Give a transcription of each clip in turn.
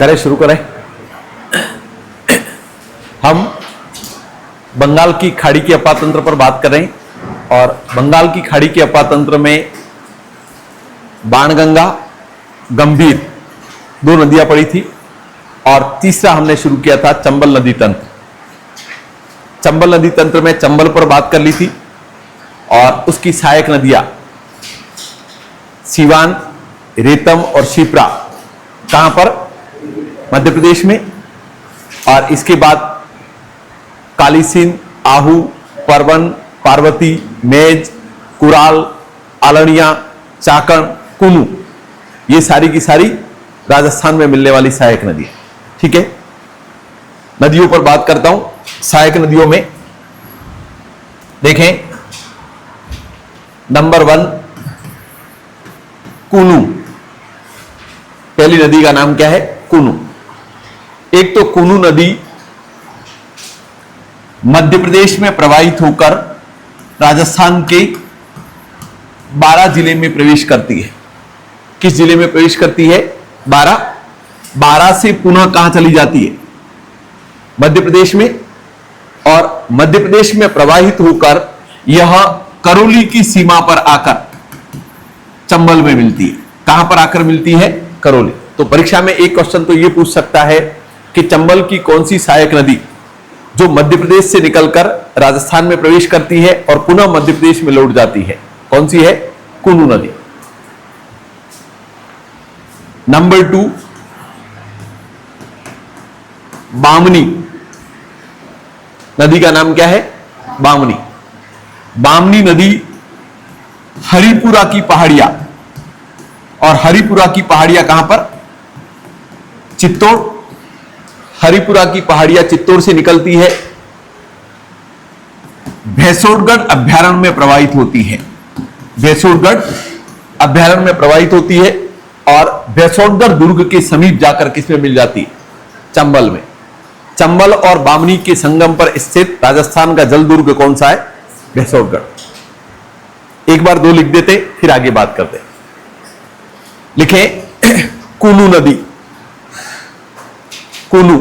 करें, शुरू करें। हम बंगाल की खाड़ी के अपातंत्र पर बात कर रहे हैं और बंगाल की खाड़ी के अपातंत्र में बाणगंगा, गंभीर दो नदियां पड़ी थी और तीसरा हमने शुरू किया था चंबल नदी तंत्र। चंबल नदी तंत्र में चंबल पर बात कर ली थी और उसकी सहायक नदियां सीवान, रेतम और शिप्रा कहां पर? मध्य प्रदेश में। और इसके बाद कालीसिंध, आहू, परवन, पार्वती, मेज, कुराल, आलड़िया, चाकण, कुनू, ये सारी की सारी राजस्थान में मिलने वाली सहायक नदी। ठीक है, नदियों पर बात करता हूं। सहायक नदियों में देखें, नंबर 1 कुनू। पहली नदी का नाम क्या है? कुनू। एक तो कुनू नदी मध्य प्रदेश में प्रवाहित होकर राजस्थान के 12 जिले में प्रवेश करती है। किस जिले में प्रवेश करती है? 12 से पुनः कहां चली जाती है? मध्य प्रदेश में। और मध्य प्रदेश में प्रवाहित होकर यह करौली की सीमा पर आकर चंबल में मिलती है। कहां पर आकर मिलती है? करौली। तो परीक्षा में एक क्वेश्चन तो यह पूछ सकता है कि चंबल की कौन सी सहायक नदी जो मध्य प्रदेश से निकलकर राजस्थान में प्रवेश करती है और पुनः मध्य प्रदेश में लौट जाती है, कौन सी है? कुनू नदी। नंबर 2 बामनी। नदी का नाम क्या है? बामनी। बामनी नदी हरिपुरा की पहाड़ियां, और हरिपुरा की पहाड़ियां कहां पर? चित्तौड़। हरिपुरा की पहाड़ियां चित्तौड़ से निकलती है, भैंसोड़गढ़ अभ्यारण्य में प्रवाहित होती है। भैंसोड़गढ़ अभ्यारण्य में प्रवाहित होती है और भैंसोड़गढ़ दुर्ग के समीप जाकर किसमें मिल जाती है? चंबल में। चंबल और बामनी के संगम पर स्थित राजस्थान का जल दुर्ग कौन सा है? भैंसोड़गढ़। एक बार 2 लिख देते, फिर आगे बात करते। लिखें कुनू नदी। कुनू।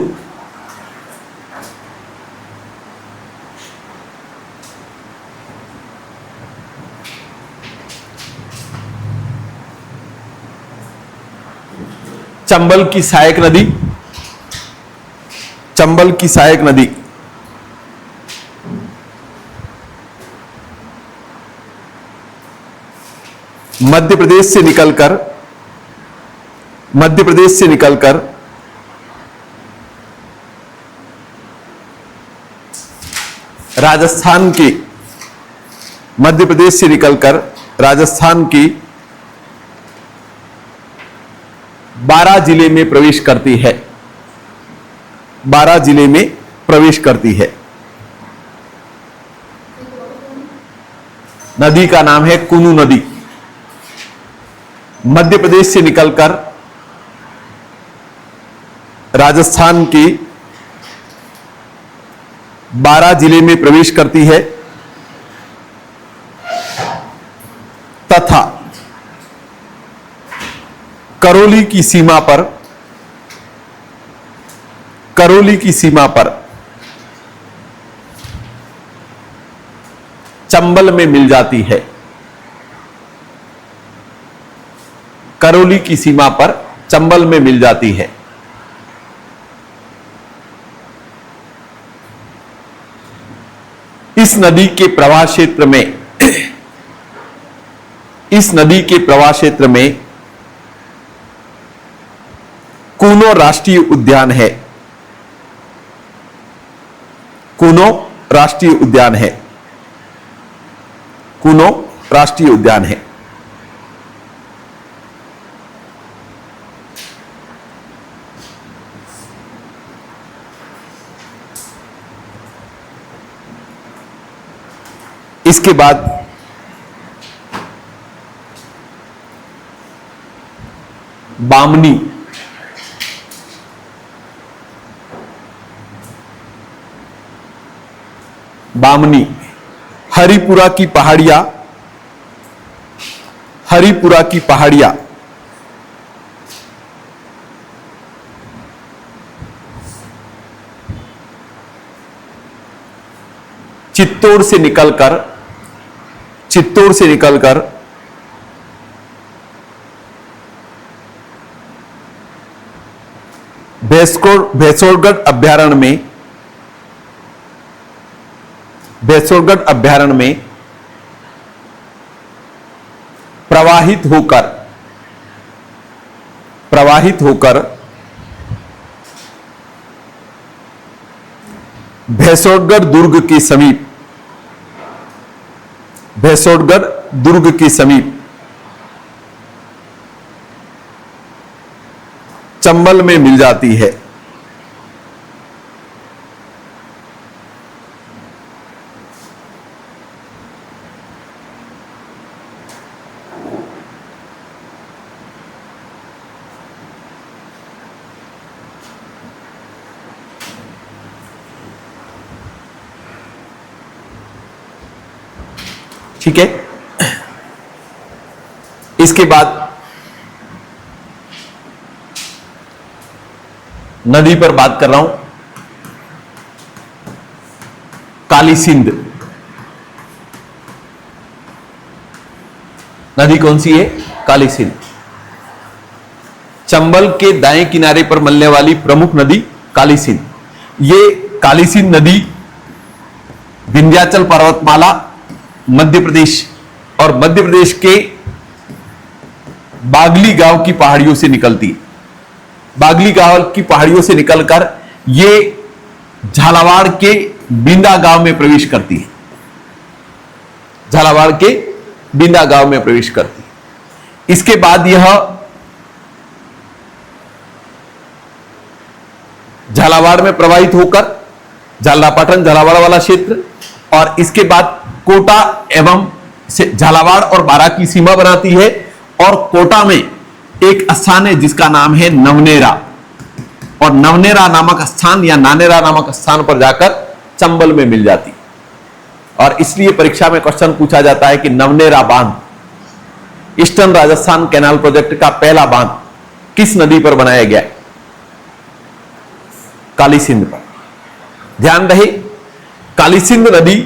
चंबल की सहायक नदी। चंबल की सहायक नदी मध्य प्रदेश से निकलकर राजस्थान के, मध्य प्रदेश से निकलकर राजस्थान की 12 जिले में प्रवेश करती है। 12 जिले में प्रवेश करती है। नदी का नाम है कुनू नदी। मध्य प्रदेश से निकलकर राजस्थान के 12 जिले में प्रवेश करती है तथा करौली की सीमा पर चंबल में मिल जाती है। करौली की सीमा पर चंबल में मिल जाती है। इस नदी के प्रवाह क्षेत्र में कूनो राष्ट्रीय उद्यान है। कूनो राष्ट्रीय उद्यान है। कूनो राष्ट्रीय उद्यान है। इसके बाद बामनी। बामनी हरिपुरा की पहाड़ियां, चित्तौड़ से निकलकर भैंसोरगढ़ अभ्यारण्य में प्रवाहित होकर भैंसोरगढ़ दुर्ग के समीप चंबल में मिल जाती है। ठीक है, इसके बाद नदी पर बात कर रहा हूं, काली सिंध। नदी कौन सी है? काली सिंध। चंबल के दाएं किनारे पर मिलने वाली प्रमुख नदी काली सिंध। ये काली सिंध नदी विंध्याचल पर्वतमाला, मध्य प्रदेश और मध्य प्रदेश के बागली गांव की पहाड़ियों से निकलती है। बागली गांव की पहाड़ियों से निकलकर ये झालावाड़ के बिंदा गांव में प्रवेश करती है। झालावाड़ के बिंदा गांव में प्रवेश करती है। इसके बाद यह झालावाड़ में प्रवाहित होकर झालरापाटन झालावाड़ वाला क्षेत्र और इसके बाद कोटा एवं झालावाड़ और बारां की सीमा बनाती है। और कोटा में एक स्थान है जिसका नाम है नवनेरा, और नवनेरा नामक स्थान या नानेरा नामक स्थान पर जाकर चंबल में मिल जाती। और इसलिए परीक्षा में क्वेश्चन पूछा जाता है कि नवनेरा बांध, ईस्टर्न राजस्थान कैनाल प्रोजेक्ट का पहला बांध किस नदी पर बनाया गया है? काली सिंध पर। ध्यान रहे, काली सिंध नदी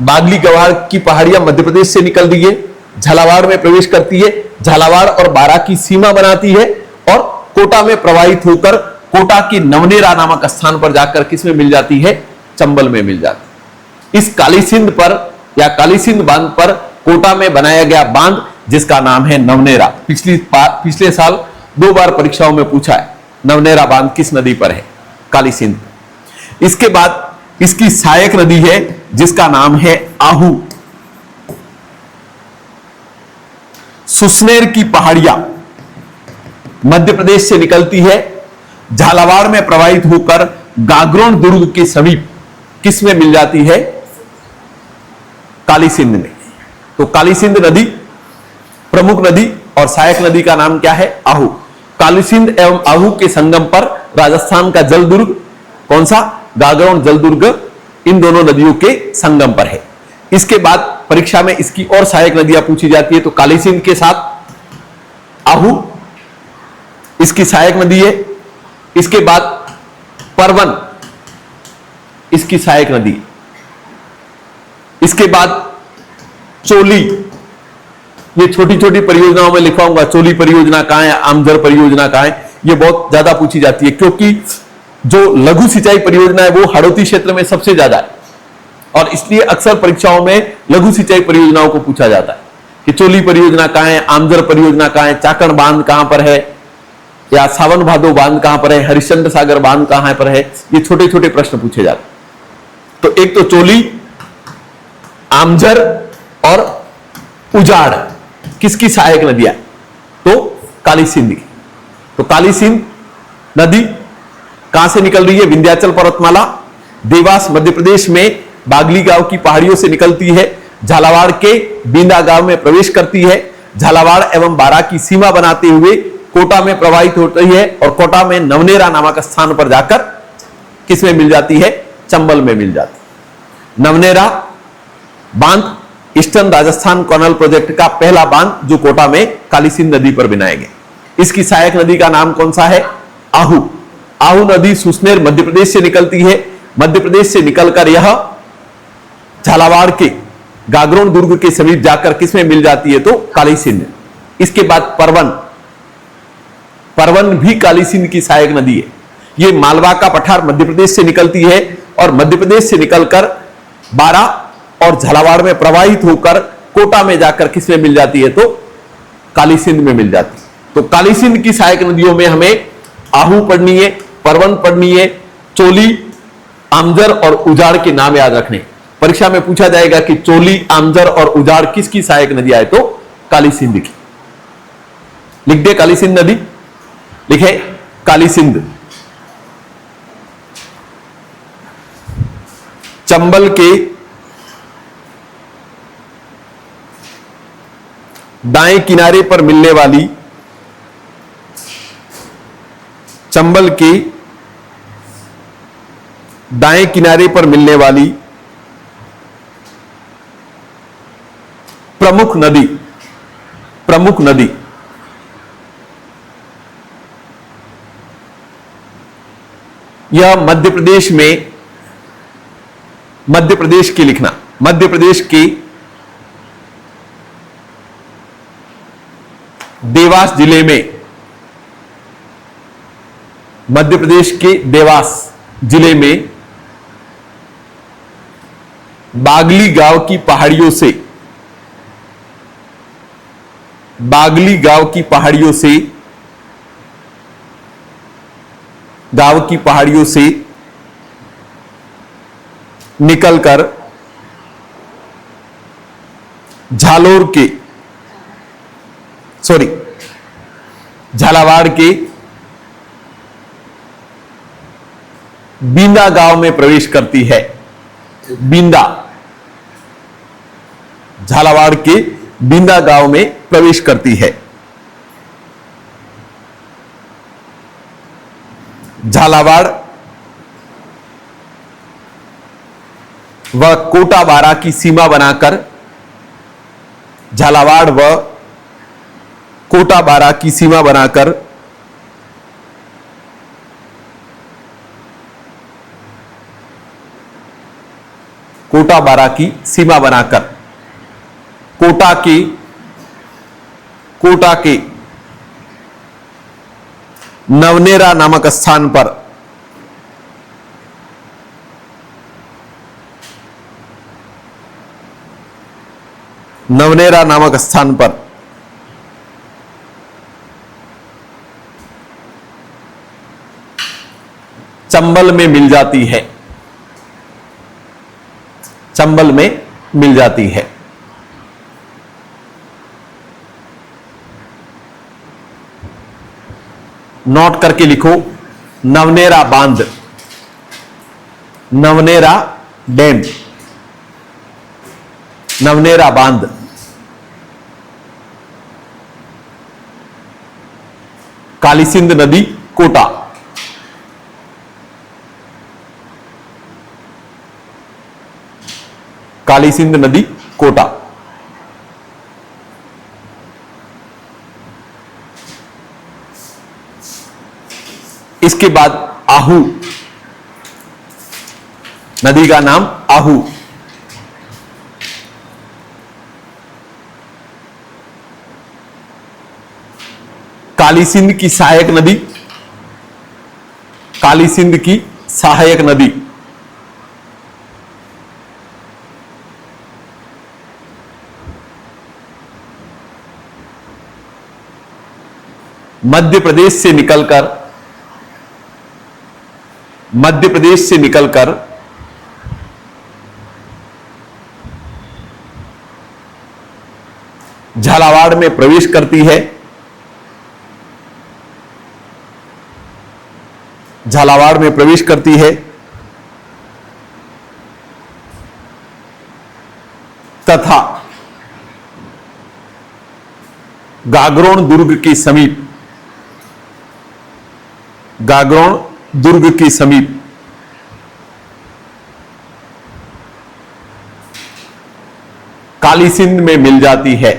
बागली गवाड़ की पहाड़ियां मध्य प्रदेश से निकल रही है, झालावाड़ में प्रवेश करती है, झालावाड़ और बारां की सीमा बनाती है और कोटा में प्रवाहित होकर कोटा की नवनेरा नामक स्थान पर जाकर किसमें मिल जाती है? चंबल में मिल जाती है। इस काली सिंध पर या काली सिंध बांध पर कोटा में बनाया गया बांध जिसका नाम है नवनेरा। पिछले साल 2 बार परीक्षाओं में पूछा है, नवनेरा बांध किस नदी पर है? काली सिंध। इसके बाद इसकी सहायक नदी है जिसका नाम है आहू। सुसनेर की पहाड़ियां मध्य प्रदेश से निकलती है, झालावाड़ में प्रवाहित होकर गागरोन दुर्ग के समीप किसमें मिल जाती है? काली सिंध में। तो काली सिंध नदी प्रमुख नदी और सहायक नदी का नाम क्या है? आहू। काली सिंध एवं आहू के संगम पर राजस्थान का जल दुर्ग कौन सा? गागरोन जल दुर्ग इन दोनों नदियों के संगम पर है। इसके बाद परीक्षा में इसकी और सहायक नदियां पूछी जाती है। तो काली सिंध के साथ आहू इसकी सहायक नदी है। इसके बाद परवन इसकी सहायक नदी। इसके बाद चोली, ये छोटी छोटी परियोजनाओं में लिखवाऊंगा, चोली परियोजना कहां है, आमजर परियोजना कहां है, ये बहुत ज्यादा पूछी जाती है क्योंकि जो लघु सिंचाई परियोजना है वो हाड़ौती क्षेत्र में सबसे ज्यादा है और इसलिए अक्सर परीक्षाओं में लघु सिंचाई परियोजनाओं को पूछा जाता है कि चोली परियोजना कहां है, आमजर परियोजना कहां है, चाकण बांध कहां पर है, या सावन भादो बांध कहां पर है, हरिश्चंद्र सागर बांध कहां पर है। ये छोटे छोटे प्रश्न पूछे जाते हैं। तो एक तो चोली, आमजर और उजाड़ किसकी सहायक नदियां? तो काली सिंध की। तो काली सिंध नदी कहां से निकल रही है? विंध्याचल पर्वतमाला, देवास मध्य प्रदेश में बागली गांव की पहाड़ियों से निकलती है, झालावाड़ के बिंदा गांव में प्रवेश करती है, झालावाड़ एवं बारां की सीमा बनाते हुए कोटा में प्रवाहित होती है और कोटा में नवनेरा नामक स्थान पर जाकर किसमें मिल जाती है? चंबल में मिल जाती है। नवनेरा बांध ईस्टर्न राजस्थान कैनाल प्रोजेक्ट का पहला बांध जो कोटा में काली सिंध नदी पर बनाया गया। इसकी सहायक नदी का नाम कौन सा है? आहू। आहू नदी सुसनेर मध्य प्रदेश से निकलती है। मध्य प्रदेश से निकलकर यह झालावाड़ के गागरोन दुर्ग के समीप जाकर किसमें मिल जाती है? तो काली सिंध। इसके बाद परवन, परवन भी काली सिंध की सहायक नदी है। यह मालवा का पठार मध्य प्रदेश से निकलती है और मध्य प्रदेश से निकलकर बारा और झालावाड़ में प्रवाहित होकर कोटा में जाकर किसमें मिल जाती है? तो काली सिंध में मिल जाती है। तो काली सिंध की सहायक नदियों में हमें आहू पढ़नी है, परवन पढ़नी है, चोली, आमजर और उजाड़ के नाम याद रखने। परीक्षा में पूछा जाएगा कि चोली, आमजर और उजाड़ किसकी सहायक नदियां है? तो काली सिंध की। लिख दे काली सिंध नदी, लिखे काली सिंध। चंबल के दाएं किनारे पर मिलने वाली, चंबल के दाएं किनारे पर मिलने वाली प्रमुख नदी, प्रमुख नदी यह मध्य प्रदेश में, मध्य प्रदेश की लिखना, मध्य प्रदेश की देवास जिले में, मध्य प्रदेश के देवास जिले में बागली गांव की पहाड़ियों से, बागली गांव की पहाड़ियों से, गांव की पहाड़ियों से निकलकर झालोर के, सॉरी, झालावाड़ के बींदा गांव में प्रवेश करती है। बींदा, झालावाड़ के बींदा गांव में प्रवेश करती है। झालावाड़ व कोटा बारा की सीमा बनाकर, झालावाड़ व कोटा बारा की सीमा बनाकर कोटा बारा की सीमा बनाकर कोटा के नवनेरा नामक स्थान पर, नवनेरा नामक स्थान पर चंबल में मिल जाती है, चंबल में मिल जाती है। नोट करके लिखो, नवनेरा बांध, नवनेरा डैम, नवनेरा बांध, काली सिंध नदी कोटा, काली सिंध नदी कोटा। इसके बाद आहू, नदी का नाम आहू। काली सिंध की सहायक नदी, काली सिंध की सहायक नदी मध्य प्रदेश से निकलकर, मध्य प्रदेश से निकलकर झालावाड़ में प्रवेश करती है, झालावाड़ में प्रवेश करती है तथा गागरोन दुर्ग के समीप, गागरोन दुर्ग के समीप काली सिंध में मिल जाती है।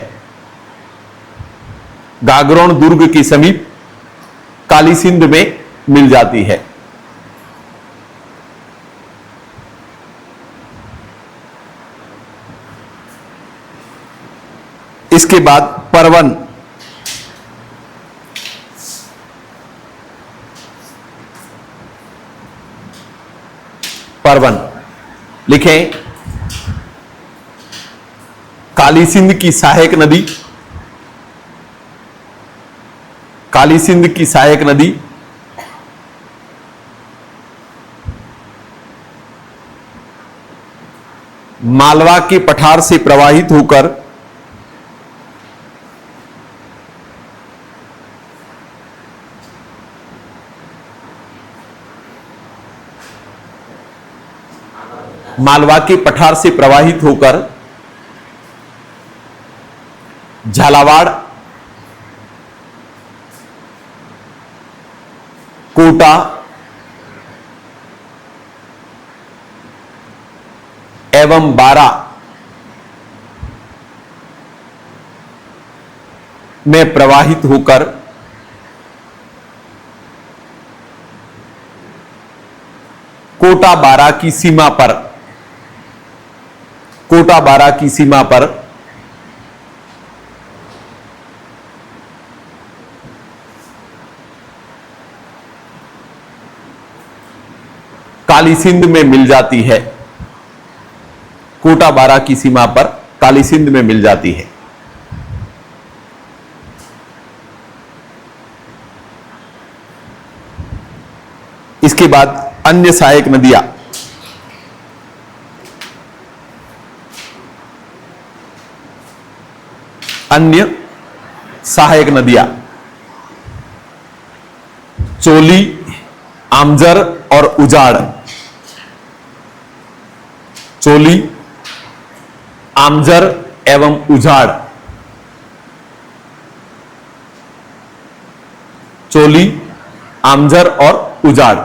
गागरोन दुर्ग के समीप काली सिंध में मिल जाती है। इसके बाद परवन, परवन लिखें। काली सिंध की सहायक नदी, काली सिंध की सहायक नदी मालवा के पठार से प्रवाहित होकर मालवा के पठार से प्रवाहित होकर झालावाड़, कोटा, एवं बारा में प्रवाहित होकर कोटा बारा की सीमा पर, कोटा बारा की सीमा पर काली सिंध में मिल जाती है, कोटा बारा की सीमा पर काली सिंध में मिल जाती है। इसके बाद अन्य सहायक नदियां, अन्य सहायक नदियां चोली, आमजर और उजाड़, चोली, आमजर एवं उजाड़, चोली, आमजर और उजाड़।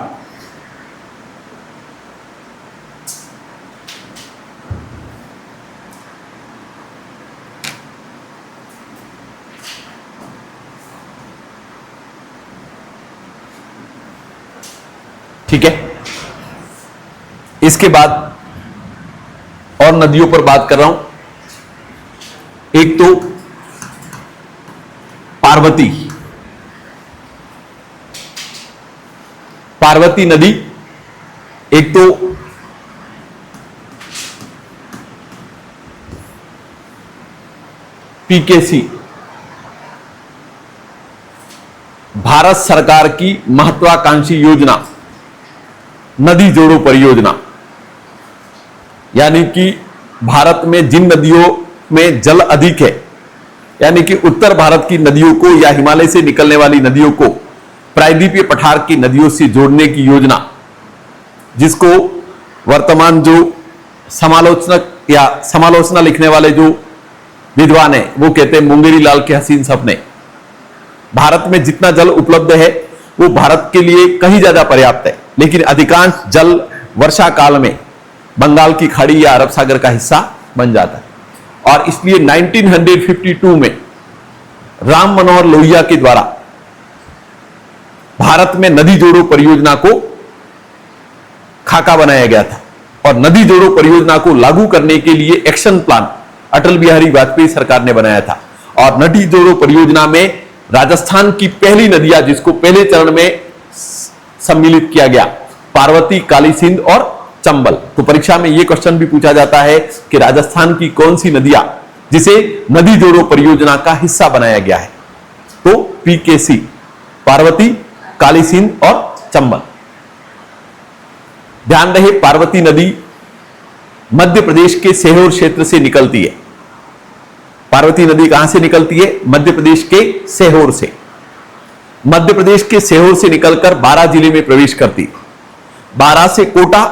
ठीक है, इसके बाद और नदियों पर बात कर रहा हूं। एक तो पार्वती, पार्वती नदी, एक तो पीकेसी, भारत सरकार की महत्वाकांक्षी योजना, नदी जोड़ो परियोजना, यानी कि भारत में जिन नदियों में जल अधिक है, यानी कि उत्तर भारत की नदियों को या हिमालय से निकलने वाली नदियों को प्रायद्वीपीय पठार की नदियों से जोड़ने की योजना, जिसको वर्तमान जो समालोचनक या समालोचना लिखने वाले जो विद्वान है वो कहते हैं मुंगेरी लाल के हसीन सपने। भारत में जितना जल उपलब्ध है वो भारत के लिए कहीं ज्यादा पर्याप्त है, लेकिन अधिकांश जल वर्षा काल में बंगाल की खाड़ी या अरब सागर का हिस्सा बन जाता है। और इसलिए 1952 में राम मनोहर लोहिया के द्वारा भारत में नदी जोड़ो परियोजना को खाका बनाया गया था, और नदी जोड़ो परियोजना को लागू करने के लिए एक्शन प्लान अटल बिहारी वाजपेयी सरकार ने बनाया था। और नदी जोड़ो परियोजना में राजस्थान की पहली नदियां जिसको पहले चरण में सम्मिलित किया गया, पार्वती, काली सिंध और चंबल। तो परीक्षा में यह क्वेश्चन भी पूछा जाता है कि राजस्थान की कौन सी नदियां जिसे नदी जोड़ो परियोजना का हिस्सा बनाया गया है, तो पीकेसी, पार्वती, काली सिंध और चंबल। ध्यान रहे, पार्वती नदी मध्य प्रदेश के सीहोर क्षेत्र से निकलती है। पार्वती नदी कहां से निकलती है? मध्य प्रदेश के सीहोर से। मध्य प्रदेश के सीहोर से निकलकर बारां जिले में प्रवेश करती है। बारां से कोटा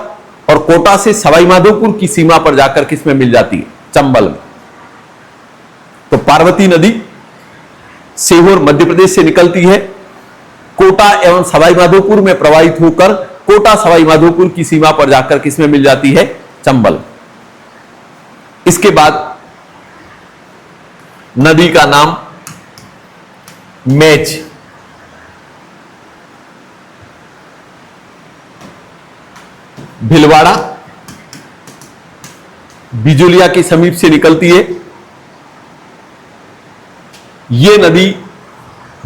और कोटा से सवाई माधोपुर की सीमा पर जाकर किसमें मिल जाती है? चंबल में। तो पार्वती नदी सीहोर मध्य प्रदेश से निकलती है, कोटा एवं सवाई माधोपुर में प्रवाहित होकर कोटा सवाई माधोपुर की सीमा पर जाकर किसमें मिल जाती है? चंबल। इसके बाद नदी का नाम मेच, भिलवाड़ा, बिजुलिया के समीप से निकलती है, ये नदी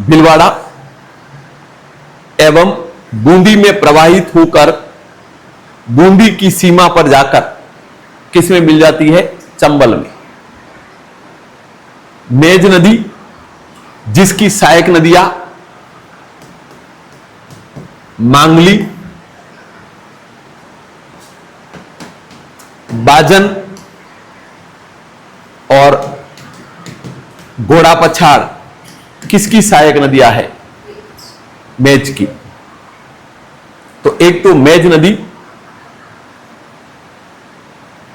भीलवाड़ा एवं बूंदी में प्रवाहित होकर बूंदी की सीमा पर जाकर किसमें मिल जाती है? चंबल में। मेज नदी जिसकी सहायक नदियां मांगली, बाजन और घोड़ा पछाड़ किसकी सहायक नदियां है? मेज की। तो एक तो मेज नदी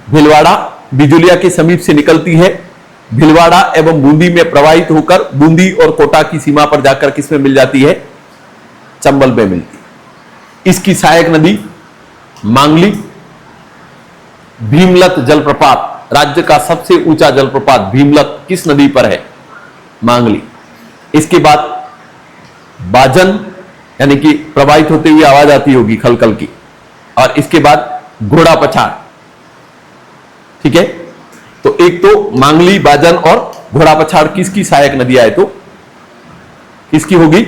भीलवाड़ा बिजुलिया के समीप से निकलती है, भीलवाड़ा एवं बूंदी में प्रवाहित होकर बूंदी और कोटा की सीमा पर जाकर किसमें मिल जाती है? चंबल में मिलती है। इसकी सहायक नदी मांगली, भीमलत जलप्रपात, राज्य का सबसे ऊंचा जलप्रपात भीमलत किस नदी पर है? मांगली। इसके बाद बाजन, यानी कि प्रवाहित होते हुए आवाज आती होगी खलखल की, और इसके बाद घोड़ा पछाड़। ठीक है, तो एक तो मांगली, बाजन और घोड़ा पछाड़ किसकी सहायक नदियां है? तो किसकी होगी?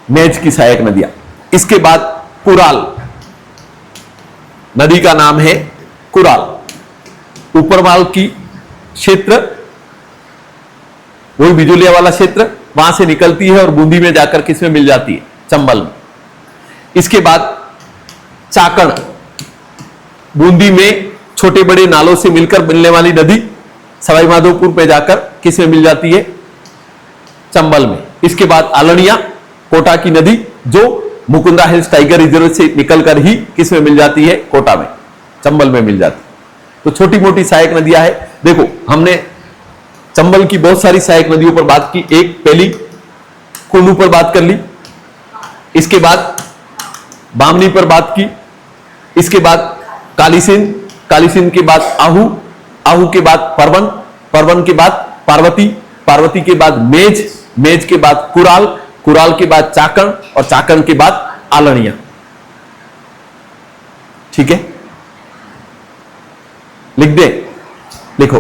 मेज की सहायक नदियां। इसके बाद कुराल, नदी का नाम है कुराल, ऊपरमाल की क्षेत्र, वही बिजुलिया वाला क्षेत्र, वहां से निकलती है और बूंदी में जाकर किसमें मिल जाती है? चंबल में। इसके बाद चाकण, बूंदी में छोटे बड़े नालों से मिलकर मिलने वाली नदी सवाईमाधोपुर में जाकर किसमें मिल जाती है? चंबल में। इसके बाद आलनिया, कोटा की नदी, जो मुकुंदा हिल्स टाइगर रिजर्व से निकलकर ही किसमें मिल जाती है? कोटा में, चंबल में मिल जाती है। तो छोटी मोटी सहायक नदियां है। देखो, हमने चंबल की बहुत सारी सहायक नदियों पर बात की। एक पहली कुल्लू पर बात कर ली, इसके बाद बामनी पर बात की, इसके बाद कालीसिंध, कालीसिंध के बाद आहू, आहू के बाद परवन, परवन के बाद पार्वती, पार्वती के बाद मेज, मेज के बाद कुराल, कुराल के बाद चाकण और चाकण के बाद आलनिया। ठीक है, लिख दे, लिखो।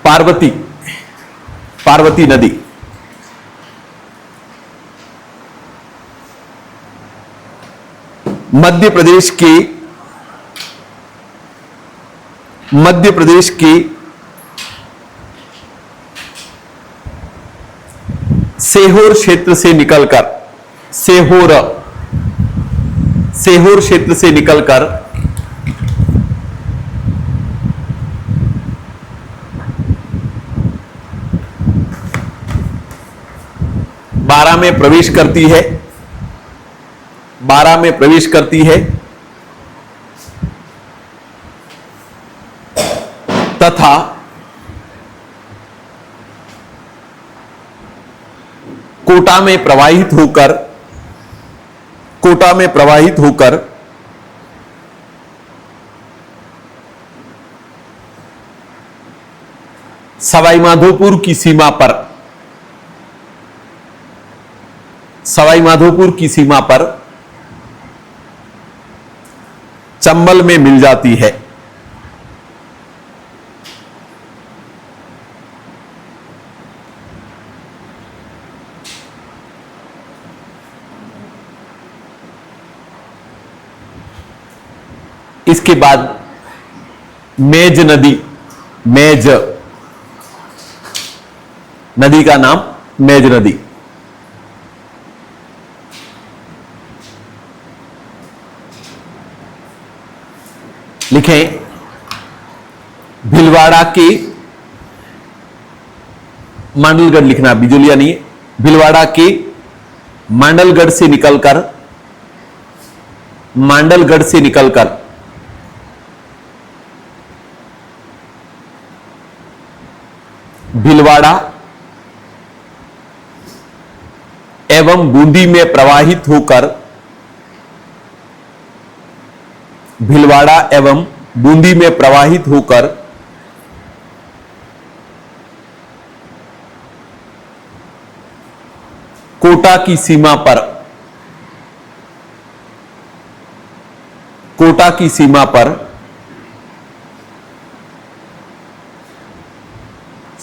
पार्वती, पार्वती नदी मध्य प्रदेश के सेहोर क्षेत्र से निकलकर, सेहोर क्षेत्र से निकलकर बारा में प्रवेश करती है, बारा में प्रवेश करती है तथा कोटा में प्रवाहित होकर, कोटा में प्रवाहित होकर सवाईमाधोपुर की सीमा पर, सवाईमाधोपुर की सीमा पर चंबल में मिल जाती है। इसके बाद मेज नदी, मेज नदी का नाम मेज नदी। लिखें, भीलवाड़ा के, मांडलगढ़ लिखना, बिजुलिया नहीं है, भीलवाड़ा के मांडलगढ़ से निकलकर, मांडलगढ़ से निकलकर भीलवाड़ा एवं बूंदी में प्रवाहित होकर, भीलवाड़ा एवं बूंदी में प्रवाहित होकर कोटा की सीमा पर, कोटा की सीमा पर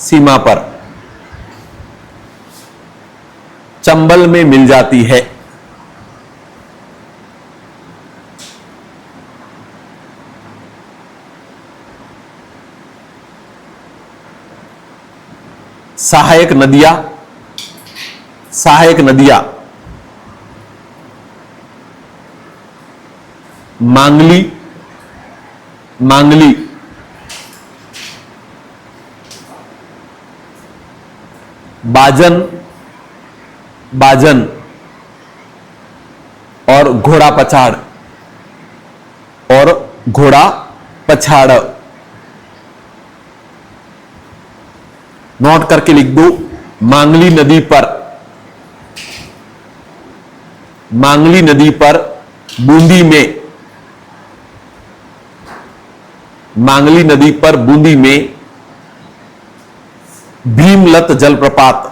सीमा पर चंबल में मिल जाती है। सहायक नदियां मांगली बाजन और घोड़ा पछाड़ नोट करके लिख दो। मांगली नदी पर बूंदी में भीमलत जलप्रपात।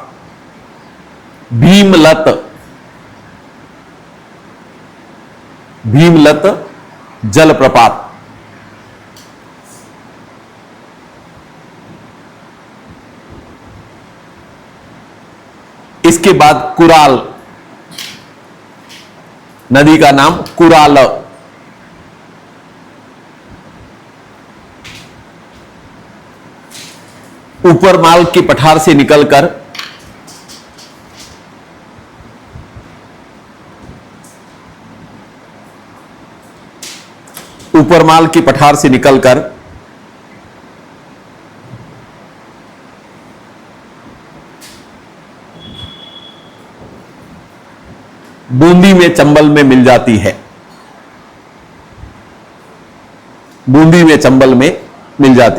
इसके बाद कुराल नदी का नाम कुराल। ऊपर माल के पठार से निकलकर बूंदी में चंबल में मिल जाती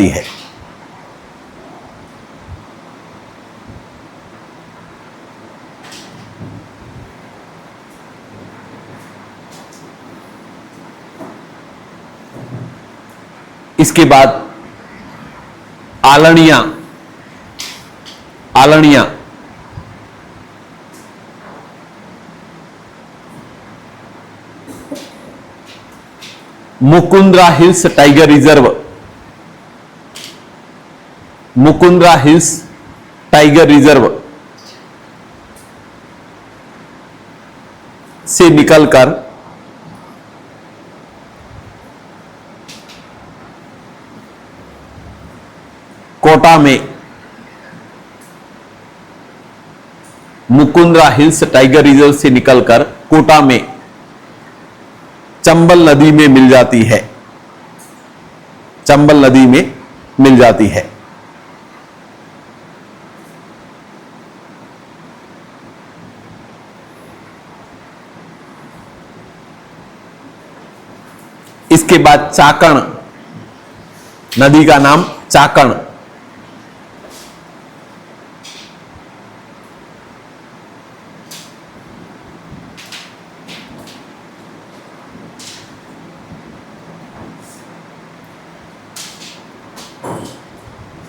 है। इसके बाद Alniya Mukundra hills tiger reserve से निकलकर कोटा में चंबल नदी में मिल जाती है। इसके बाद चाकण नदी का नाम चाकण।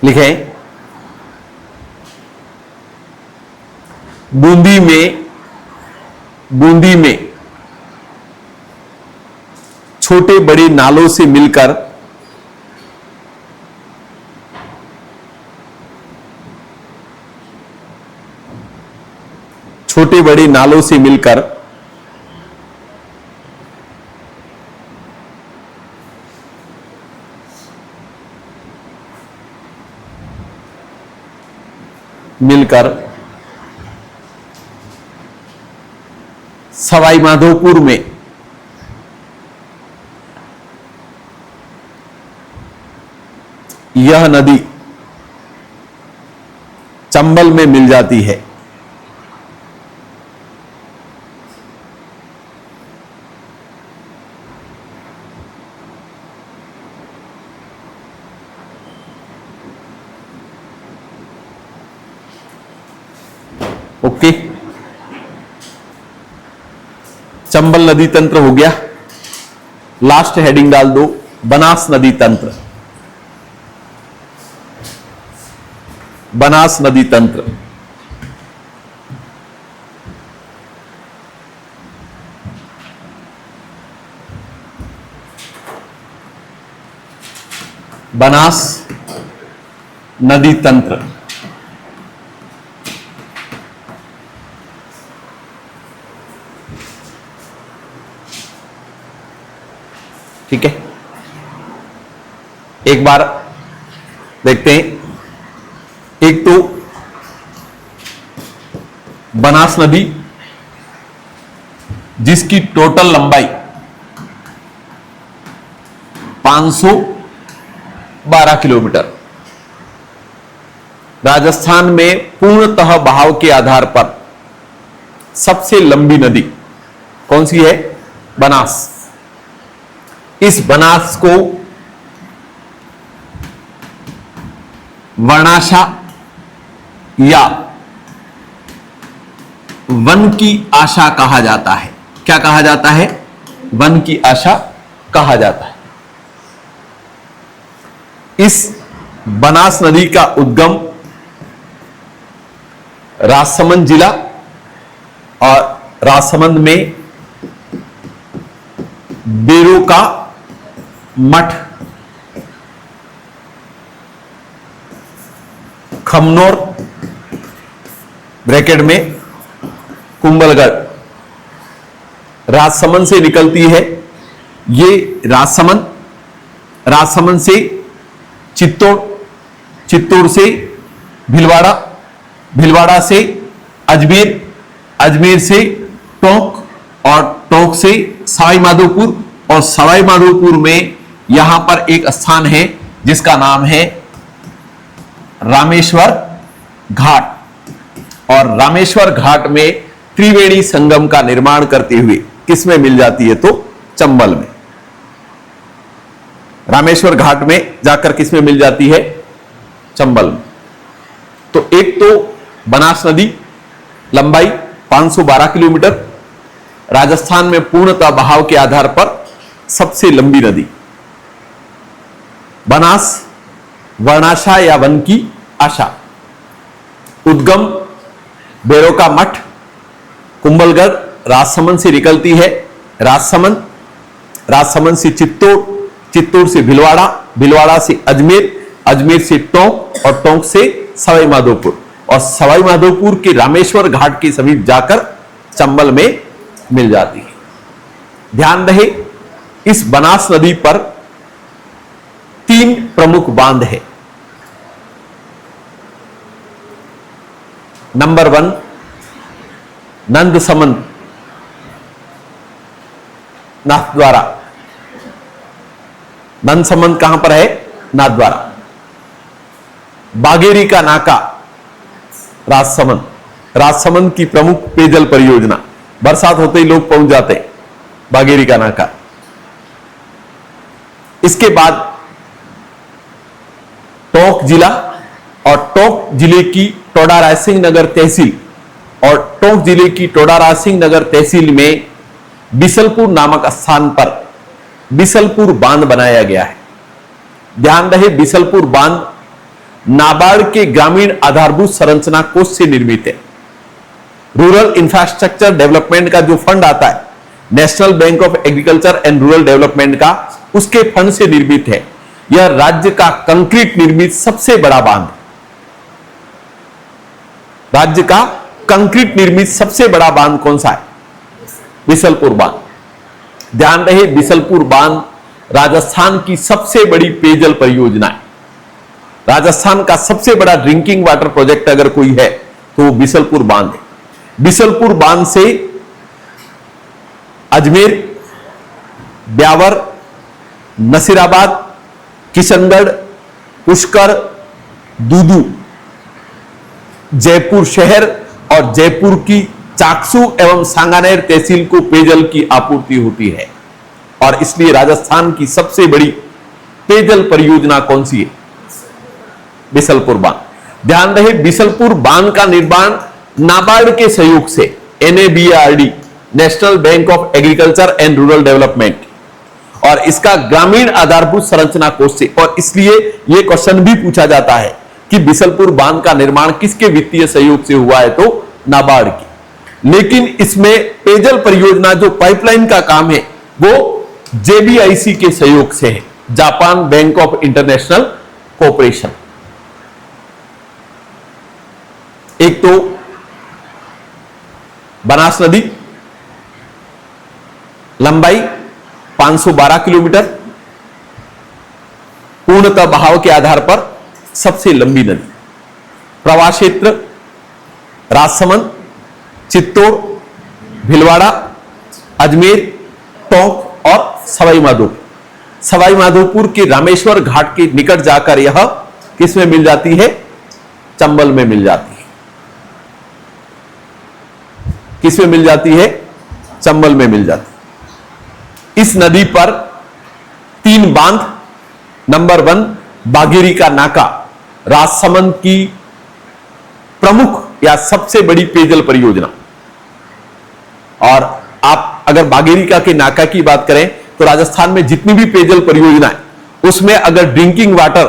लिखें बूंदी में छोटे बड़े नालों से मिलकर सवाई माधोपुर में यह नदी चंबल में मिल जाती है। ओके, चंबल नदी तंत्र हो गया। लास्ट हेडिंग डाल दो बनास नदी तंत्र। बनास नदी तंत्र बनास नदी तंत्र ठीक है, एक बार देखते हैं। एक तो बनास नदी जिसकी टोटल लंबाई 512 किलोमीटर, राजस्थान में पूर्णतः बहाव के आधार पर सबसे लंबी नदी कौन सी है? बनास। इस बनास को वर्णाशा या वन की आशा कहा जाता है। क्या कहा जाता है? वन की आशा कहा जाता है। इस बनास नदी का उद्गम राजसमंद जिला और राजसमंद में बेरो का मठ, खमनोर ब्रैकेट में कुंभलगढ़, राजसमंद से निकलती है। ये राजसमंद से चित्तौड़, चित्तौड़ से भीलवाड़ा, भीलवाड़ा से अजमेर, अजमेर से टोंक और टोंक से सवाई माधोपुर, और सवाई माधोपुर में यहां पर एक स्थान है जिसका नाम है रामेश्वर घाट, और रामेश्वर घाट में त्रिवेणी संगम का निर्माण करते हुए किसमें मिल जाती है? तो चंबल में। रामेश्वर घाट में जाकर किसमें मिल जाती है? चंबल में। तो एक तो बनास नदी लंबाई 512 किलोमीटर, राजस्थान में पूर्णतः बहाव के आधार पर सबसे लंबी नदी। बनास वर्णाशा या वन की आशा। उद्गम बेरोका मठ, कुंभलगढ़, राजसमंद से निकलती है। राजसमंद, राजसमंद से चित्तौड़, चित्तौड़ से भिलवाड़ा, भिलवाड़ा से अजमेर, अजमेर से टोंक और टोंक से सवाई माधोपुर, और सवाई माधोपुर के रामेश्वर घाट के समीप जाकर चंबल में मिल जाती है। ध्यान रहे, इस बनास नदी पर 3 प्रमुख बांध है। नंबर 1 नंदसमंद नाथद्वारा। नंदसमंद कहां पर है? नाथद्वारा। बागेरी का नाका राजसमंद, राजसमंद की प्रमुख पेयजल परियोजना। बरसात होते ही लोग पहुंच जाते हैं बागेरी का नाका। इसके बाद टोंक जिला, और टोंक जिले की टोडा रायसिंह नगर तहसील, और टोंक जिले की टोडा रायसिंह नगर तहसील में बिसलपुर नामक स्थान पर बिसलपुर बांध बनाया गया है। ध्यान रहे, बिसलपुर बांध नाबार्ड के ग्रामीण आधारभूत संरचना कोष से निर्मित है। रूरल इंफ्रास्ट्रक्चर डेवलपमेंट का जो फंड आता है, national bank of agriculture and rural development का, उसके फंड से निर्मित है। यह राज्य का कंक्रीट निर्मित सबसे बड़ा बांध, राज्य का कंक्रीट निर्मित सबसे बड़ा बांध कौन सा है? बिसलपुर बांध। ध्यान रहे, बिसलपुर बांध राजस्थान की सबसे बड़ी पेयजल परियोजना है। राजस्थान का सबसे बड़ा ड्रिंकिंग वाटर प्रोजेक्ट अगर कोई है तो वो बिसलपुर बांध है। बिसलपुर बांध से अजमेर, ब्यावर, नसीराबाद, किशनगढ़, पुष्कर, दूदू, जयपुर शहर और जयपुर की चाकसू एवं सांगानेर तहसील को पेयजल की आपूर्ति होती है, और इसलिए राजस्थान की सबसे बड़ी पेयजल परियोजना कौन सी है? बिसलपुर बांध। ध्यान रहे, बिसलपुर बांध का निर्माण नाबार्ड के सहयोग से, NABARD, national bank of agriculture and rural development, और इसका ग्रामीण आधारभूत संरचना कोष से, और इसलिए यह क्वेश्चन भी पूछा जाता है कि बिसलपुर बांध का निर्माण किसके वित्तीय सहयोग से हुआ है? तो नाबार्ड की। लेकिन इसमें पेयजल परियोजना जो पाइपलाइन का काम है वो JBIC के सहयोग से है, Japan bank of international cooperation. एक तो बनास नदी लंबाई 512 किलोमीटर, पूर्णतः बहाव के आधार पर सबसे लंबी नदी। प्रवाह क्षेत्र राजसमंद, चित्तौड़, भीलवाड़ा, अजमेर, टोंक और सवाई माधोपुर। सवाई माधोपुर के रामेश्वर घाट के निकट जाकर यह किस में मिल जाती है? चंबल में मिल जाती है। किस में मिल जाती है? चंबल में मिल जाती है। इस नदी पर 3 बांध, नंबर 1 बागेरी का नाका, राजसमंद की प्रमुख या सबसे बड़ी पेयजल परियोजना। और आप अगर बागेरिका के नाका की बात करें तो राजस्थान में जितनी भी पेयजल परियोजना है उसमें अगर ड्रिंकिंग वाटर,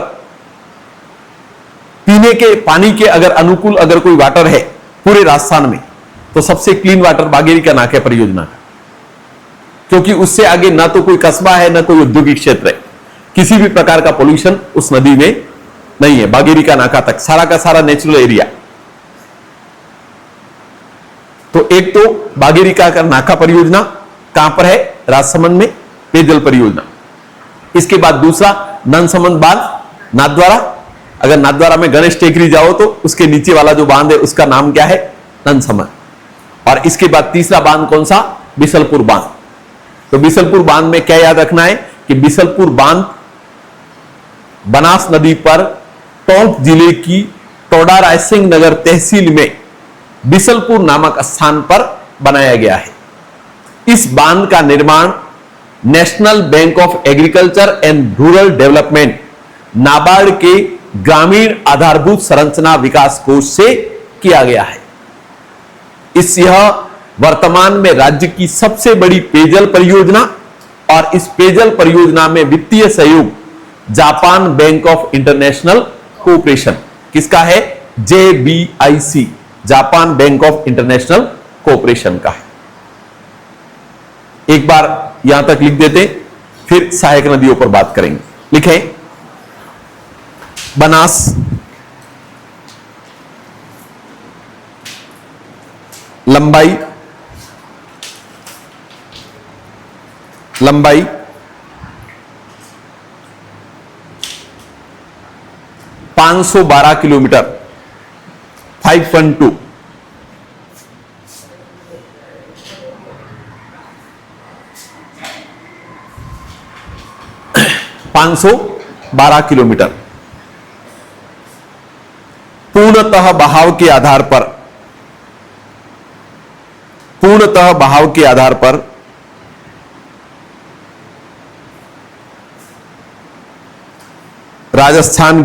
पीने के पानी के अगर अनुकूल अगर कोई वाटर है पूरे राजस्थान में तो सबसे क्लीन वाटर बागेरिका नाका परियोजना है, क्योंकि उससे आगे ना तो कोई कस्बा है ना कोई औद्योगिक क्षेत्र है। किसी भी प्रकार का पोल्यूशन उस नदी में नहीं है। बागेरिका नाका तक सारा का सारा नेचुरल एरिया। तो एक तो बागेरिका का नाका परियोजना कहां पर है? राजसमंद में, पेयजल परियोजना। इसके बाद दूसरा ननसमंद बांध, नाथद्वारा। अगर नाथद्वारा में गणेश टेकरी जाओ तो उसके नीचे वाला जो बांध है उसका नाम क्या है? ननसमंद। और इसके बाद तीसरा बांध कौन सा? बिसलपुर बांध। तो बिसलपुर बांध में क्या याद रखना है कि बिसलपुर बांध बनास नदी पर टोंक जिले की टोडा रायसिंह नगर तहसील में बिसलपुर नामक स्थान पर बनाया गया है। इस बांध का निर्माण national bank of agriculture and rural development, NABARD के ग्रामीण आधारभूत संरचना विकास कोष से किया गया है। यह वर्तमान में राज्य की सबसे बड़ी पेयजल परियोजना और इस पेयजल परियोजना में वित्तीय सहयोग Japan bank of international cooperation, किसका है? JBIC, Japan bank of international cooperation का है। एक बार यहां तक लिख देते, फिर सहायक नदियों पर बात करेंगे। लिखें बनास, लंबाई 512 किलोमीटर, 512। किलोमीटर। पूर्णतः बहाव के आधार पर राजस्थान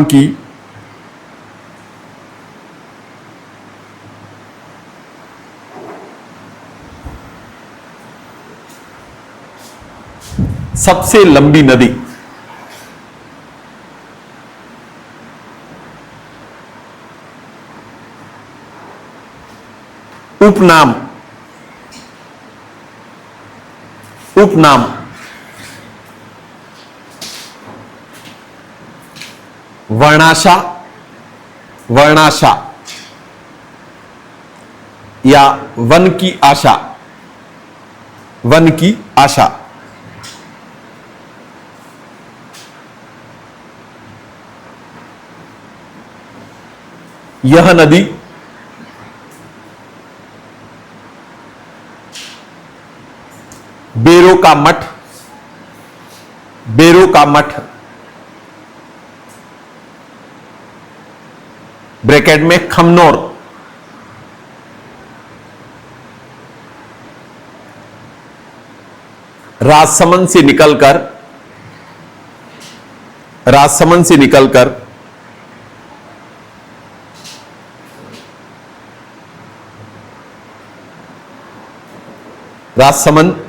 की सबसे लंबी नदी उपनाम वर्णाशा या वन की आशा। यह नदी बेरो का मठ ब्रैकेट में खमनोर, राजसमंद से निकलकर राजसमंद,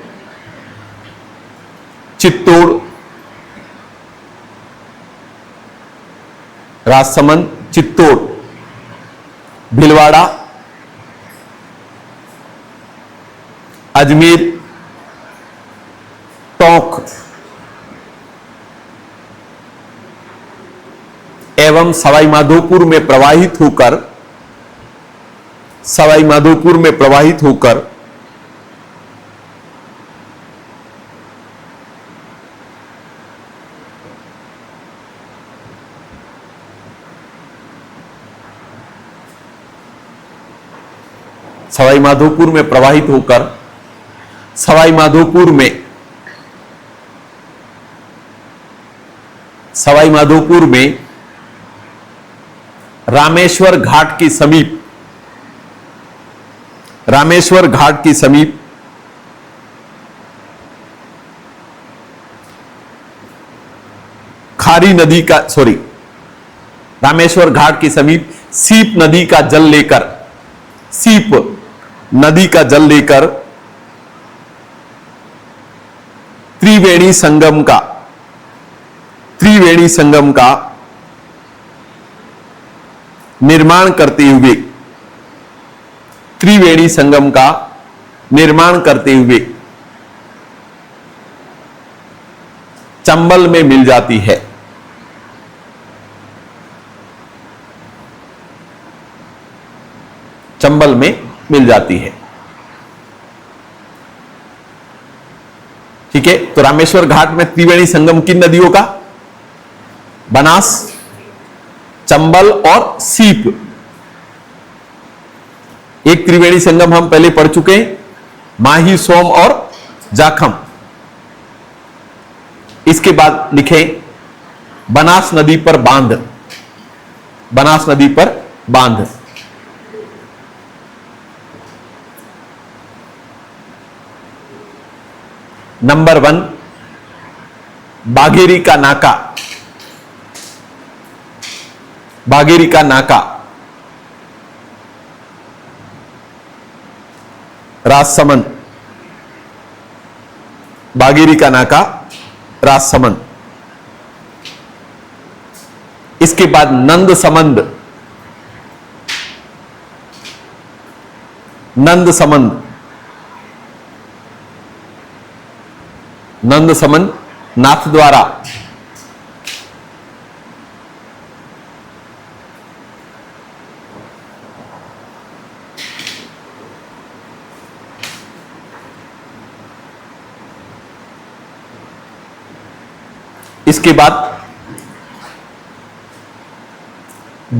चित्तौड़, भीलवाड़ा, अजमेर, टोंक एवं सवाई माधोपुर में प्रवाहित होकर सवाई माधोपुर में प्रवाहित होकर सवाई माधोपुर में रामेश्वर घाट के समीप खारी नदी का रामेश्वर घाट के समीप सीप नदी का जल लेकर त्रिवेणी संगम का निर्माण करते हुए चंबल में मिल जाती है। चंबल में मिल जाती है। ठीक है, तो रामेश्वर घाट में त्रिवेणी संगम किन नदियों का? बनास, चंबल और सीप। एक त्रिवेणी संगम हम पहले पढ़ चुके हैं, माही, सोम और जाखम। इसके बाद लिखें बनास नदी पर बांध। नंबर 1 बाघेरी का नाका राजसमंद। बाघेरी का नाका राजसमंद। इसके बाद नंदसमंद नाथद्वारा। इसके बाद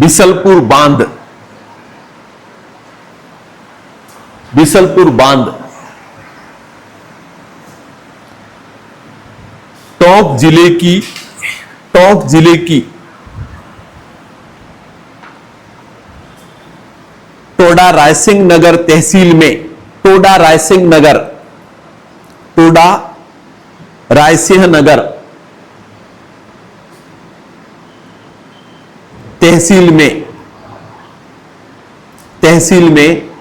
बिसलपुर बांध टोंक जिले की टोडा रायसिंह नगर तहसील में तहसील में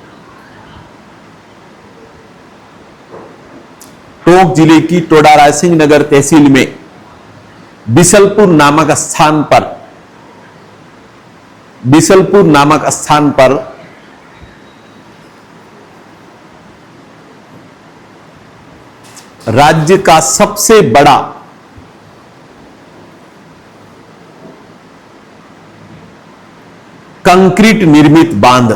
टोंक जिले की टोडा रायसिंह नगर तहसील में बिसलपुर नामक स्थान पर राज्य का सबसे बड़ा कंक्रीट निर्मित बांध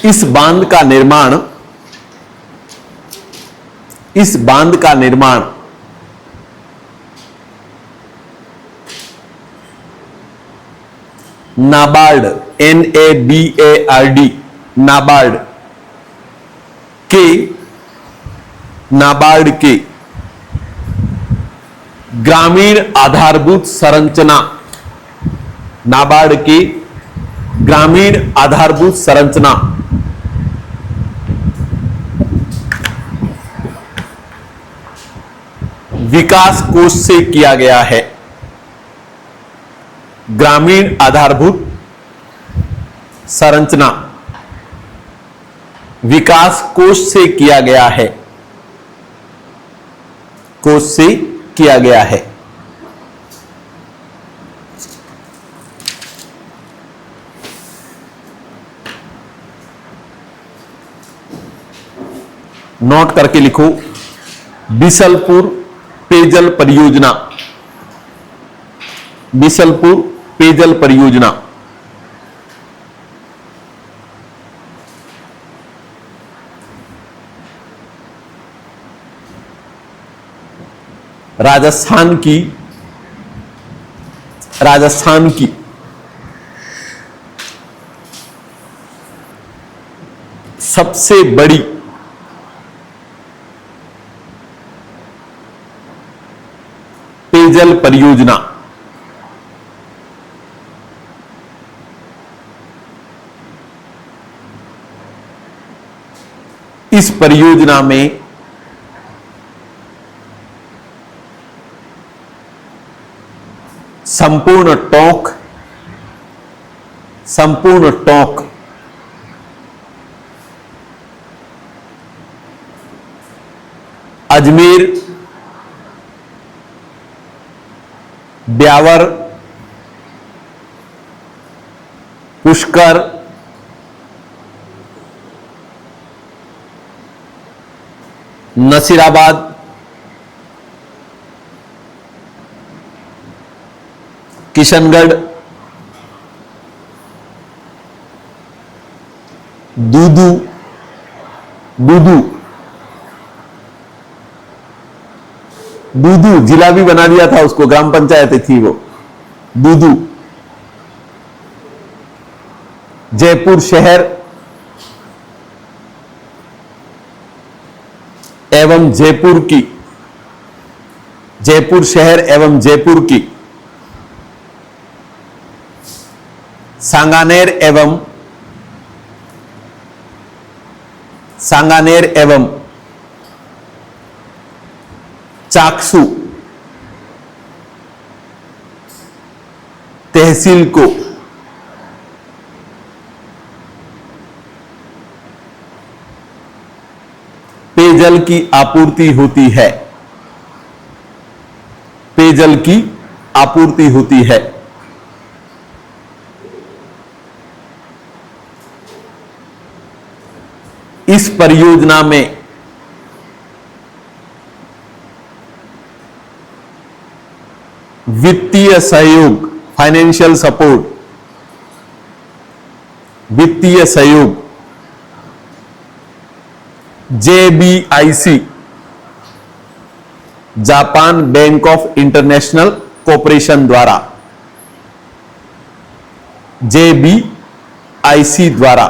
इस बांध का निर्माण नाबार्ड NABARD नाबार्ड के ग्रामीण आधारभूत संरचना विकास कोष से किया गया है। ग्रामीण आधारभूत संरचना विकास कोष से किया गया है। नोट करके लिखो, बिसलपुर पेयजल परियोजना राजस्थान की सबसे बड़ी पेयजल परियोजना। इस परियोजना में संपूर्ण टोंक अजमेर, ब्यावर, पुष्कर, नसीराबाद, किशनगढ़, दूदू जिला भी बना दिया था उसको, ग्राम पंचायत थी वो दूदू, जयपुर शहर एवं जयपुर शहर एवं जयपुर की सांगानेर एवं चाकसू तहसील को पेयजल की आपूर्ति होती है। इस परियोजना में वित्तीय सहयोग, फाइनेंशियल सपोर्ट, वित्तीय सहयोग JBIC, Japan bank of international corporation द्वारा, JBIC द्वारा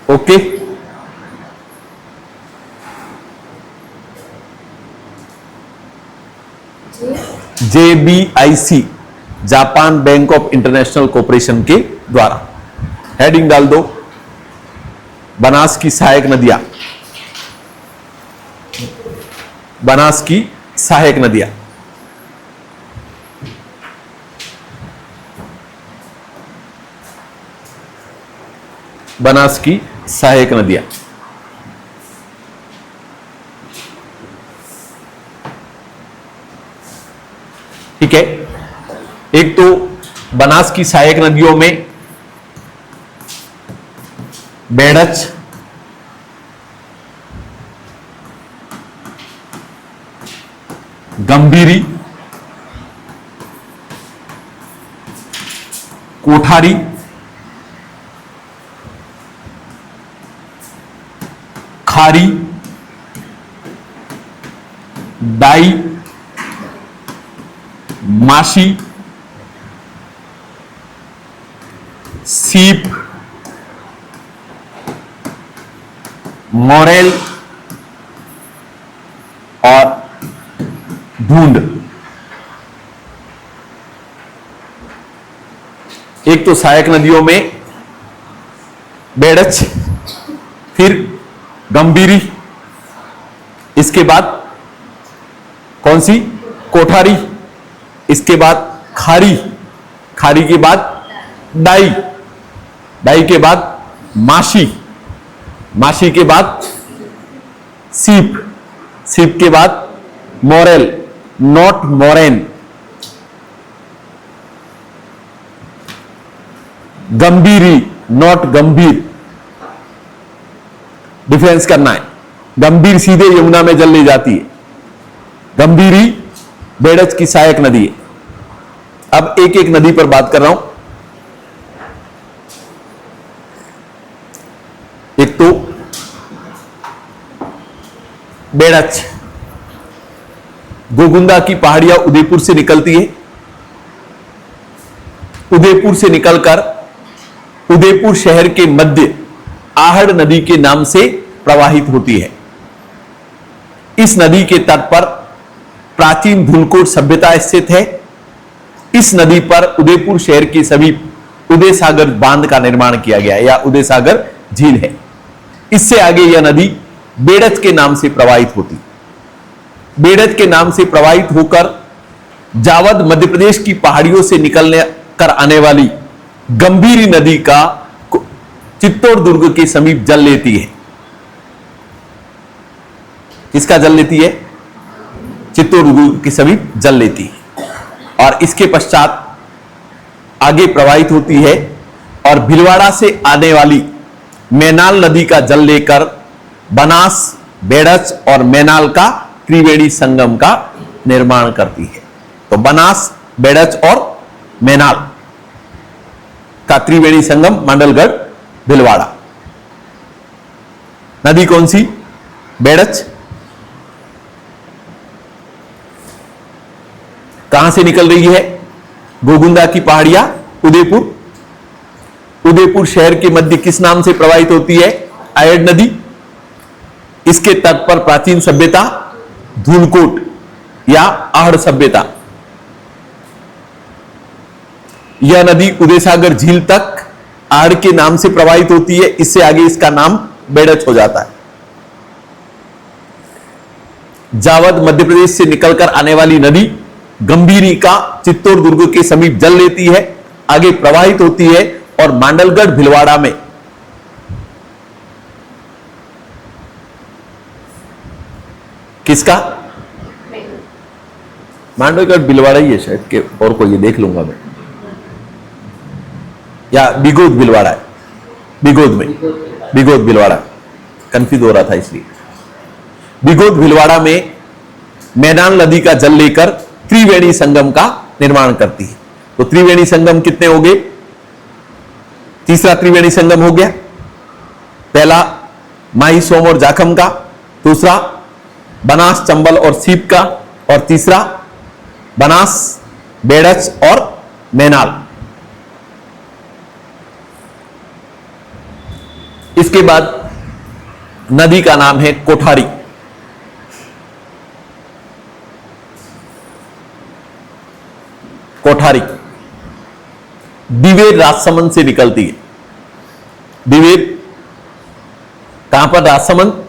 okay. JBIC, Japan bank of international corporation के द्वारा। हेडिंग डाल दो, बनास की सहायक नदियां, बनास की सहायक नदियां। बनास की सहायक नदियां। ठीक है, एक तो बनास की सहायक नदियों में बेड़च, गंभीरी, कोठारी, खारी, डाई, माशी, सीप, मोरेल और ढूंढ। एक तो सहायक नदियों में बेड़च, फिर गंभीरी, इसके बाद कौन सी, कोठारी, इसके बाद खारी, खारी के बाद डाई, डाई के बाद माशी, माशी के बाद सीप, सीप के बाद मोरेल, नॉट मोरेन, गंभीरी, नॉट गंभीर। डिफरेंस करना है। गंभीर सीधे यमुना में जल ले जाती है, गंभीरी बेड़च की सहायक नदी है। अब एक एक नदी पर बात कर रहा हूं। बेड़च। गोगुंदा की पहाड़ियां उदयपुर से निकलती है। उदयपुर से निकलकर उदयपुर शहर के मध्य आहड़ नदी के नाम से प्रवाहित होती है। इस नदी के तट पर प्राचीन धूलकोट सभ्यता स्थित है। इस नदी पर उदयपुर शहर के समीप उदय सागर बांध का निर्माण किया गया है या उदय सागर झील है। इससे आगे यह नदी बेड़च के नाम से प्रवाहित होती। बेड़च के नाम से प्रवाहित होकर जावद मध्य प्रदेश की पहाड़ियों से निकलने कर आने वाली गंभीरी नदी का चित्तौड़ दुर्ग के समीप जल लेती है। किसका जल लेती है? चित्तौड़ दुर्ग के समीप जल लेती है और इसके पश्चात आगे प्रवाहित होती है और भीलवाड़ा से आने वाली मैनाल नदी का जल लेकर बनास, बेड़च और मैनाल का त्रिवेणी संगम का निर्माण करती है। तो बनास, बेड़च और मैनाल का त्रिवेणी संगम मांडलगढ़ भीलवाड़ा। नदी कौन सी? बेड़च। कहां से निकल रही है? गोगुंदा की पहाड़ियां उदयपुर। उदयपुर शहर के मध्य किस नाम से प्रवाहित होती है? आयड़ नदी। इसके तट पर प्राचीन सभ्यता धूलकोट या आहड़ सभ्यता। यह नदी उदय सागर झील तक आहड़ के नाम से प्रवाहित होती है। इससे आगे इसका नाम बेड़च हो जाता है। जावद मध्य प्रदेश से निकलकर आने वाली नदी गंभीरी का चित्तौड़ दुर्ग के समीप जल लेती है, आगे प्रवाहित होती है और मांडलगढ़ भीलवाड़ा में किसका? मांडलगढ़ भीलवाड़ा ही है शायद के, और कोई ये देख लूंगा मैं, या बिगोद भीलवाड़ा है। बिगोद में बिगोद भीलवाड़ा, कंफ्यूज हो रहा था इसलिए। बिगोद भीलवाड़ा में मैनाल नदी का जल लेकर त्रिवेणी संगम का निर्माण करती है। तो त्रिवेणी संगम कितने हो गए? तीसरा त्रिवेणी संगम हो गया। पहला माही, सोम और जाखम का, दूसरा बनास, चंबल और सीप का, और तीसरा बनास, बेड़च और मैनाल। इसके बाद नदी का नाम है कोठारी। कोठारी दिवेर राजसमंद से निकलती है। दिवेर कहां पर? राजसमंद,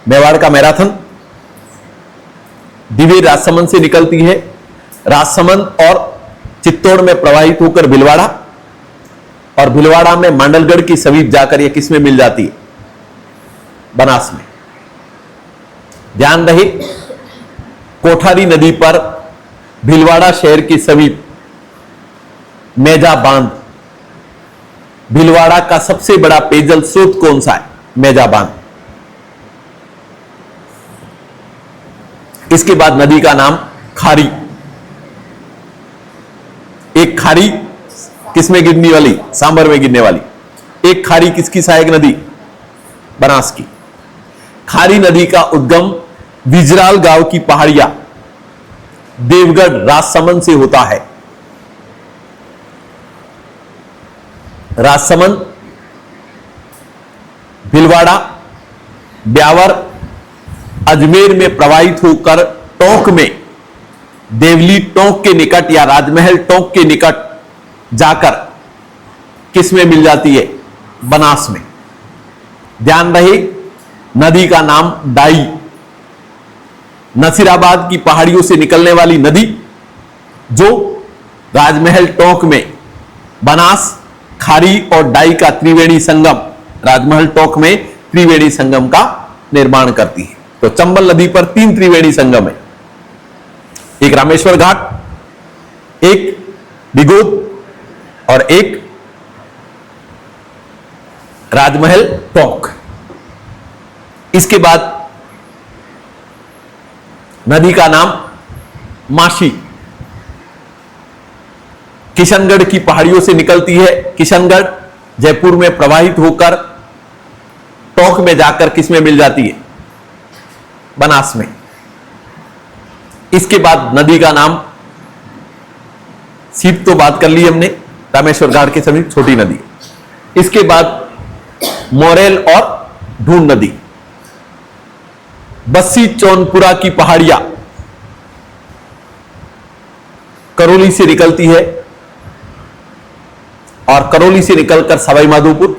मेवाड़ का मैराथन। दिवेर राजसमंद से निकलती है। राजसमंद और चित्तौड़ में प्रवाहित होकर भीलवाड़ा, और भीलवाड़ा में मांडलगढ़ की समीप जाकर यह किसमें मिल जाती है? बनास में। ध्यान रहे, कोठारी नदी पर भीलवाड़ा शहर के समीप मेजा बांध, भीलवाड़ा का सबसे बड़ा पेयजल स्रोत कौन सा है? मेजा बांध। इसके बाद नदी का नाम खारी। एक खारी किसमें गिरने वाली? सांबर में गिरने वाली। एक खारी किसकी सहायक नदी? बनास की। खारी नदी का उद्गम विजराल गांव की पहाड़ियां देवगढ़ राजसमंद से होता है। राजसमंद, भीलवाड़ा, ब्यावर, अजमेर में प्रवाहित होकर टोंक में, देवली टोंक के निकट या राजमहल टोंक के निकट जाकर किसमें मिल जाती है? बनास में। ध्यान रहे, नदी का नाम डाई। नसीराबाद की पहाड़ियों से निकलने वाली नदी जो राजमहल टोंक में बनास, खारी और डाई का त्रिवेणी संगम, राजमहल टोंक में त्रिवेणी संगम का निर्माण करती है। तो चंबल नदी पर 3 त्रिवेणी संगम है। एक रामेश्वर घाट, एक बिगोद और एक राजमहल टोंक। इसके बाद नदी का नाम माशी। किशनगढ़ की पहाड़ियों से निकलती है। किशनगढ़ जयपुर में प्रवाहित होकर टोंक में जाकर किसमें मिल जाती है? बनास में। इसके बाद नदी का नाम, सीप तो बात कर ली हमने, रामेश्वर घाट के समीप छोटी नदी। इसके बाद मोरेल और ढूंढ नदी, बस्सी चौनपुरा की पहाड़ियां करौली से निकलती है और करौली से निकलकर सवाई माधोपुर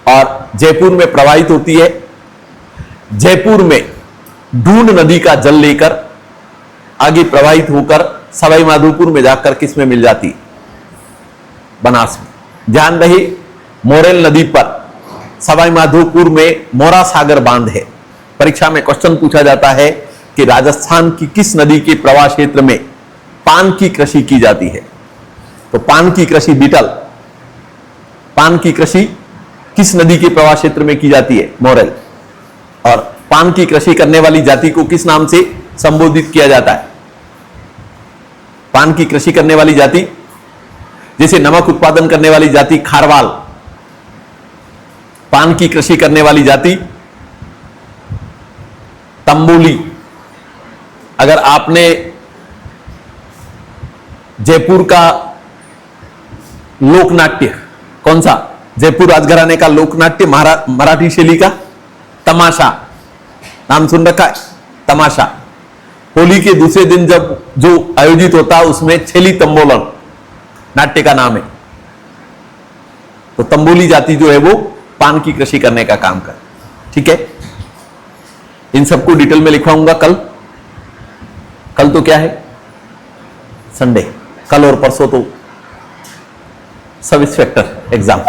और जयपुर में प्रवाहित होती है। जयपुर में ढूंढ नदी का जल लेकर आगे प्रवाहित होकर सवाई माधोपुर में जाकर किस में मिल जाती है? बनास में। ध्यान रहे, मोरेल नदी पर सवाई माधोपुर में मोरा सागर बांध है। परीक्षा में क्वेश्चन पूछा जाता है कि राजस्थान की किस नदी के प्रवाह क्षेत्र में पान की कृषि की जाती है? तो पान की कृषि बीटल, पान की कृषि किस नदी के प्रवाह क्षेत्र में की जाती है? मोरेल। और पान की कृषि करने वाली जाति को किस नाम से संबोधित किया जाता है? पान की कृषि करने वाली जाति, जैसे नमक उत्पादन करने वाली जाति खारवाल, पान की कृषि करने वाली जाति तंबोली। अगर आपने जयपुर का लोकनाट्य, कौन सा? जयपुर राजघराने का लोकनाट्य मराठी शैली का तमाशा, नाम सुन रखा है? तमाशा। होली के दूसरे दिन जब जो आयोजित होता है उसमें छेली तंबोलन नाट्य का नाम है। तो तंबोली जाति जो है वो पान की कृषि करने का काम कर। ठीक है, इन सबको डिटेल में लिखवाऊंगा कल। कल तो क्या है? संडे। कल और परसों तो सब इंस्पेक्टर एग्जाम।